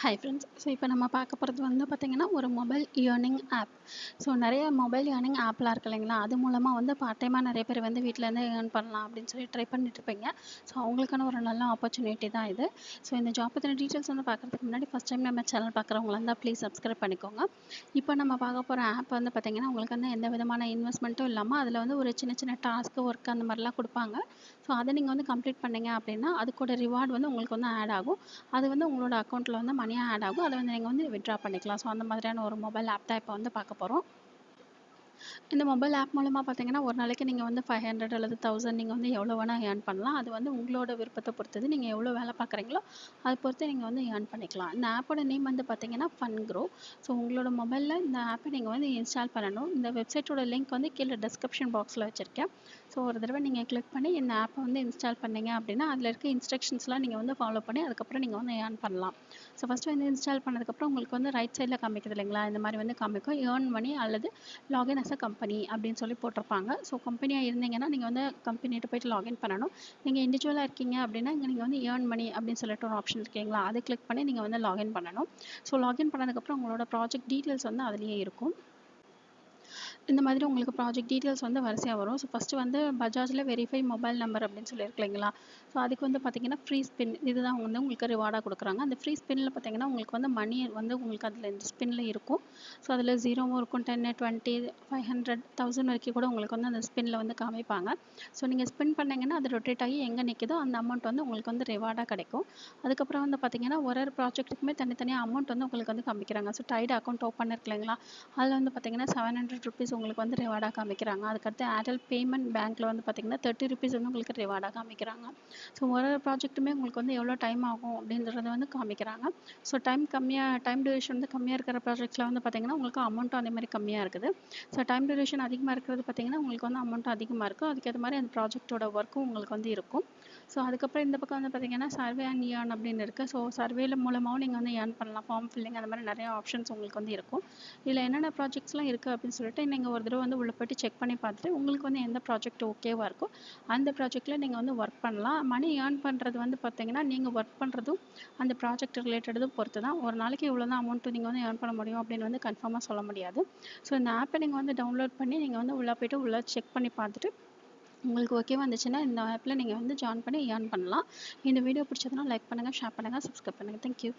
Hi friends. இப்போ நம்ம பார்க்க போகிறது வந்து பார்த்திங்கன்னா ஒரு மொபைல் ஏர்னிங் ஆப். நிறைய மொபைல் ஏர்னிங் ஆப்லாம் இருக்கு இல்லைங்களா, அது மூலமாக வந்து பார்ட் டைமாக நிறைய பேர் வந்து வீட்டிலேருந்து ஏர்ன் பண்ணலாம் அப்படின்னு சொல்லி ட்ரை பண்ணிட்டு இருப்பீங்க. அவங்களுக்கான ஒரு நல்ல ஆப்பர்ச்சுனிட்டி தான் இது. இந்த ஜாப் பற்றின டீட்டெயில்ஸ் வந்து பார்க்குறதுக்கு முன்னாடி ஃபஸ்ட் டைம் நம்ம சேனல் பார்க்குறவங்களா இருந்தால் ப்ளீஸ் சப்ஸ்கிரைப் பண்ணிக்கோங்க. இப்போ நம்ம பார்க்க போகிற ஆப் வந்து பார்த்திங்கன்னா உங்களுக்கு வந்து எந்த விதமான இன்வெஸ்ட்மெண்ட்டும் இல்லாமல் அதில் வந்து ஒரு சின்ன சின்ன டாஸ்க்கு ஒர்க் அந்த மாதிரிலாம் கொடுப்பாங்க. அதை நீங்கள் வந்து கம்ப்ளீட் பண்ணீங்க அப்படின்னா அதுக்கூட ரிவார்டு வந்து உங்களுக்கு வந்து ஆட் ஆகும். அது வந்து உங்களோட அக்கௌண்ட்டில் வந்து மணியாக ஆட் ஆகும். அதை வந்து நீங்கள் வந்து வித்ட்ரா பண்ணிக்கலாம். அந்த மாதிரியான ஒரு மொபைல் ஆப் தான் இப்போ வந்து பார்க்க போகிறோம். இந்த மொபைல் ஆப் மூலமாக பார்த்தீங்கன்னா ஒரு நாளைக்கு நீங்கள் வந்து 500 அல்லது 1000 நீங்கள் வந்து எவ்வளோ வேணால் ஏர்ன் பண்ணலாம். அது வந்து உங்களோட விருப்பத்தை பொறுத்தது. நீங்கள் எவ்வளோ வேலை பார்க்குறீங்களோ அதை பொறுத்து நீங்கள் வந்து ஏர்ன் பண்ணிக்கலாம். இந்த ஆப்போட நேம் வந்து பார்த்தீங்கன்னா ஃபன் க்ரோ. உங்களோட மொபைலில் இந்த ஆப்பை நீங்கள் வந்து இன்ஸ்டால் பண்ணணும். இந்த வெப்சைட்டோட லிங்க் வந்து கீழே டிஸ்கிரிப்ஷன் பாக்ஸில் வச்சுருக்கேன். ஒரு தடவை நீங்கள் கிளிக் பண்ணி இந்த ஆப்பை வந்து இன்ஸ்டால் பண்ணீங்க அப்படின்னா அதில் இருக்க இன்ஸ்ட்ரக்ஷன்ஸ்லாம் நீங்கள் வந்து ஃபாலோ பண்ணி அதுக்கப்புறம் நீங்கள் வந்து ஏர்ன் பண்ணலாம். ஃபஸ்ட்டு வந்து இன்ஸ்டால் பண்ணதுக்கப்புறம் உங்களுக்கு வந்து ரைட் சைடில் காமிக்குது இல்லைங்களா, இந்த மாதிரி வந்து காமிக்கும் ஏர்ன் மணி அல்லது லாகின் அஸ் அ கம்பெனி அப்படின்னு சொல்லி போட்டிருப்பாங்க. கம்பெனியாக இருந்தீங்கன்னா நீங்கள் வந்து கம்பெனிகிட்ட போய்ட்டு லாகின் பண்ணணும். நீங்கள் இண்டிவிஜுவலாக இருக்கீங்க அப்படின்னா இங்கே நீங்கள் வந்து ஏர்ன் மணி அப்படின்னு சொல்லிட்டு ஒரு ஆப்ஷன் இருக்கீங்களா, அதை கிளிக் பண்ணி நீங்கள் வந்து லாகின் பண்ணணும். லாகின் பண்ணதுக்கப்புறம் உங்களோட ப்ராஜெக்ட் டீட்டெயில்ஸ் வந்து அதுலேயே இருக்கும். இந்த மாதிரி உங்களுக்கு ப்ராஜெக்ட் டீட்டெயில்ஸ் வந்து வரிசையாக வரும். ஃபஸ்ட்டு வந்து பஜாஜில் வெரிஃபை மொபைல் நம்பர் அப்படின்னு சொல்லியிருக்கு இல்லைங்களா, அதுக்கு வந்து பார்த்தீங்கன்னா ஃப்ரீ ஸ்பின் இதுதான் வந்து உங்களுக்கு ரிவார்டாக கொடுக்குறாங்க. அந்த ஃப்ரீ ஸ்பின்னில் பார்த்தீங்கன்னா உங்களுக்கு வந்து மணி வந்து உங்களுக்கு அதில் இந்த ஸ்பின்னில் இருக்கும். அதில் 0வும் இருக்கும், 10, 20, 500, 1000 வரைக்கும் கூட உங்களுக்கு வந்து அந்த ஸ்பின்னில் வந்து காமிப்பாங்க. நீங்கள் ஸ்பின் பண்ணிங்கன்னா அது ரொட்டேட் ஆகி எங்கே நிற்கிதோ அந்த அமௌண்ட் வந்து உங்களுக்கு வந்து ரிவார்டாக கிடைக்கும். அதுக்கப்புறம் வந்து பார்த்தீங்கன்னா ஒரு ப்ராஜெக்ட்டுக்குமே தனித்தனியாக அமௌண்ட் வந்து உங்களுக்கு வந்து காமிக்கிறாங்க. டைடு அக்கௌண்ட் ஓப்பன் இருக்கு இல்லைங்களா, அதில் வந்து பார்த்தீங்கன்னா 700 ருபீஸ் உங்களுக்கு வந்து ரிவார்டாக காமிக்கிறாங்க. அதுக்கடுத்து ஏர்டெல் பேமெண்ட் பேங்க்கில் வந்து பார்த்தீங்கன்னா 30 ருபீஸ் வந்து உங்களுக்கு ரிவார்டாக காமிக்கிறாங்க. ஒரு ப்ராஜெக்ட்டுமே உங்களுக்கு வந்து எவ்வளோ டைம் ஆகும் அப்படின்றத வந்து காமிக்கிறாங்க. டைம் டியூரேஷன் வந்து கம்மியாக இருக்கிற ப்ராஜெக்ட்ஸில் வந்து பார்த்தீங்கன்னா உங்களுக்கு அமௌண்ட்டும் அதே மாதிரி கம்மியாக இருக்குது. டைம் டியூரேஷன் அதிகமாக இருக்கிறது பார்த்தீங்கன்னா உங்களுக்கு வந்து அமௌண்ட்டும் அதிகமாக இருக்கும். அதுக்கேற்ற மாதிரி அந்த ப்ராஜெக்ட்டோட ஒர்க்கும் உங்களுக்கு வந்து இருக்கும். அதுக்கப்புறம் இந்த பக்கம் வந்து பார்த்தீங்கன்னா சர்வே அண்ட் ஏர்ன் அப்படின்னு இருக்குது. சர்வேல மூலமாகவும் நீங்கள் வந்து ஏர்ன் பண்ணலாம். ஃபார்ம் ஃபில்லிங் அந்த மாதிரி நிறைய ஆப்ஷன்ஸ் உங்களுக்கு வந்து இருக்கும். இதில் என்னென்ன ப்ராஜெக்ட்ஸ்லாம் இருக்குது அப்படின்னு சொல்லிட்டு நீங்கள் ஒரு தடவை வந்து உள்ள போய்ட்டு செக் பண்ணி பார்த்துட்டு உங்களுக்கு வந்து எந்த ப்ராஜெக்ட் ஓகேவாக இருக்கோ அந்த ப்ராஜெக்ட்டில் நீங்கள் வந்து ஒர்க் பண்ணலாம். மணி ஏர்ன் பண்ணுறது வந்து பார்த்தீங்கன்னா நீங்கள் ஒர்க் பண்ணுறதும் அந்த ப்ராஜெக்ட் ரிலேட்டடும் பொறுத்து தான். ஒரு நாளைக்கு இவ்வளோ தான் அமௌண்ட்டு நீங்கள் வந்து ஏர்ன் பண்ண முடியும் அப்படின்னு வந்து கன்ஃபார்மாக சொல்ல முடியாது. இந்த ஆப்பை நீங்கள் வந்து டவுன்லோட் பண்ணி நீங்கள் வந்து உள்ளே போய்ட்டு உள்ளே செக் பண்ணி பார்த்துட்டு உங்களுக்கு ஓகேவா இருந்துச்சுன்னா இந்த ஆப்பில் நீங்கள் வந்து ஜாயின் பண்ணி ஏர்ன் பண்ணலாம். இந்த வீடியோ பிடிச்சதுன்னா லைக் பண்ணுங்கள், ஷேர் பண்ணுங்கள், சப்ஸ்கிரைப் பண்ணுங்கள். தேங்க்யூ.